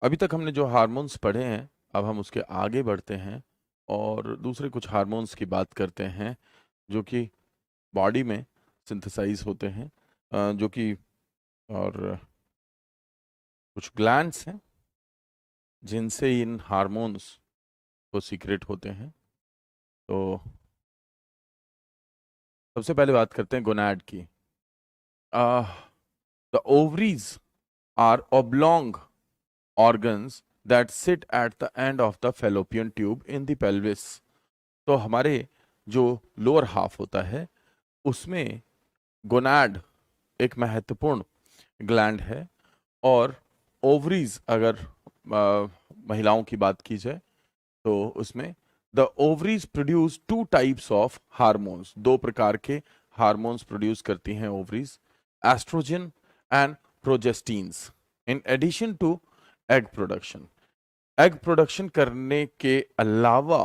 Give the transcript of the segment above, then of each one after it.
अभी तक हमने जो हार्मोन्स पढ़े हैं, अब हम उसके आगे बढ़ते हैं और दूसरे कुछ हार्मोन्स की बात करते हैं जो कि बॉडी में सिंथेसाइज होते हैं, जो कि और कुछ ग्लैंड्स हैं जिनसे इन हार्मोन्स को सीक्रेट होते हैं। तो सबसे पहले बात करते हैं गोनाड की। The ovaries are oblong organs that sit at the end of the fallopian tube in the pelvis। तो हमारे जो लोअर हाफ होता है उसमें गोनाड एक महत्वपूर्ण ग्लैंड है। और ओवरीज अगर महिलाओं की बात की जाए तो उसमें the ovaries produce two types of hormones, दो प्रकार के हार्मोन्स प्रोड्यूस करती हैं ovaries, estrogen and progestins, in addition to egg production. Egg production करने के अलावा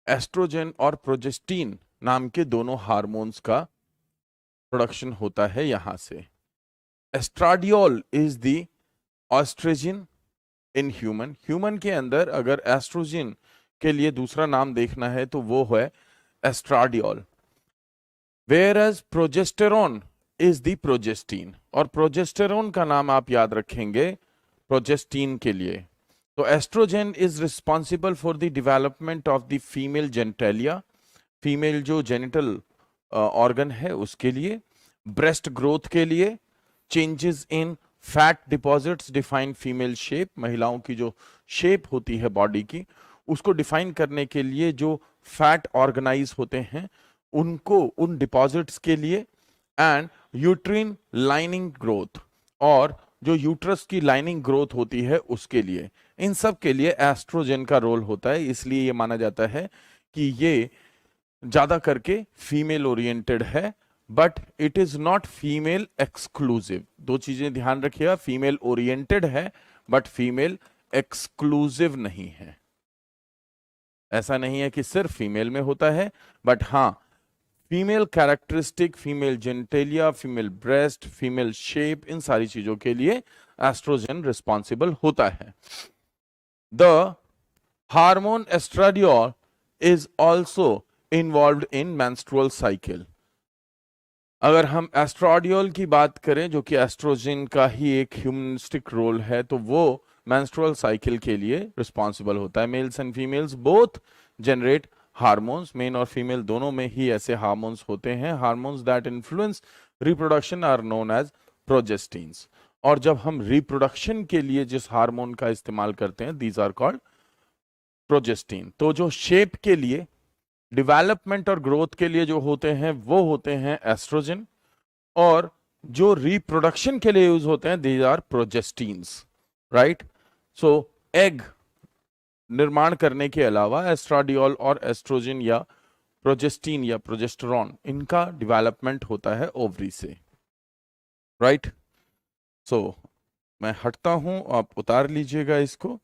एस्ट्रोजन और प्रोजेस्टीन नाम के दोनों हार्मोन्स का प्रोडक्शन होता है यहां से। Oestradiol is the ऑस्ट्रेजिन in human के अंदर अगर एस्ट्रोजन के लिए दूसरा नाम देखना है तो वो है estradiol. Whereas progesterone is the progestin, और प्रोजेस्टेरोन का नाम आप याद रखेंगे प्रोजेस्टीन के लिए। तो oestrogen is responsible for the development of the female genitalia, female जो जेनिटल ऑर्गन है उसके लिए, ब्रेस्ट ग्रोथ के लिए, changes in fat deposits define female shape, महिलाओं की जो शेप होती है बॉडी की उसको डिफाइन करने के लिए जो फैट ऑर्गेनाइज होते हैं उनको, उन डिपॉजिट्स के लिए, एंड यूट्रिन लाइनिंग ग्रोथ, और जो यूट्रस की लाइनिंग ग्रोथ होती है उसके लिए, इन सब के लिए एस्ट्रोजन का रोल होता है। इसलिए ये माना जाता है कि ये ज्यादा करके फीमेल ओरिएंटेड है, but it is not female exclusive. दो चीजें ध्यान रखिएगा, फीमेल ओरिएंटेड है बट फीमेल एक्सक्लूसिव नहीं है। ऐसा नहीं है कि सिर्फ फीमेल में होता है, बट हाँ, female characteristic, female genitalia, female breast, female shape, इन सारी चीजों के लिए एस्ट्रोजन रिस्पॉन्सिबल होता है। The hormone estradiol is also involve in menstrual cycle. अगर हम एस्ट्राडियोल की बात करें जो कि एस्ट्रोजन का ही एक ह्यूमनिस्टिक रोल है, तो वो मेंस्ट्रुअल साइकिल के लिए रिस्पॉन्सिबल होता है। Males and females both generate hormones, men और फीमेल दोनों में ही ऐसे हार्मोन्स होते हैं। Hormones that influence reproduction are known as progestins. और जब हम रिप्रोडक्शन के लिए जिस हार्मोन का इस्तेमाल करते हैं दीज आर कॉल्ड प्रोजेस्टीन। तो जो शेप के लिए, डेवलपमेंट और ग्रोथ के लिए जो होते हैं वो होते हैं एस्ट्रोजन, और जो रिप्रोडक्शन के लिए यूज होते हैं these are progestins, right. So egg निर्माण करने के अलावा एस्ट्राडियोल और एस्ट्रोजन या प्रोजेस्टीन या प्रोजेस्टेरॉन, इनका डेवलपमेंट होता है ओवरी से, राइट। सो मैं हटता हूं, आप उतार लीजिएगा इसको।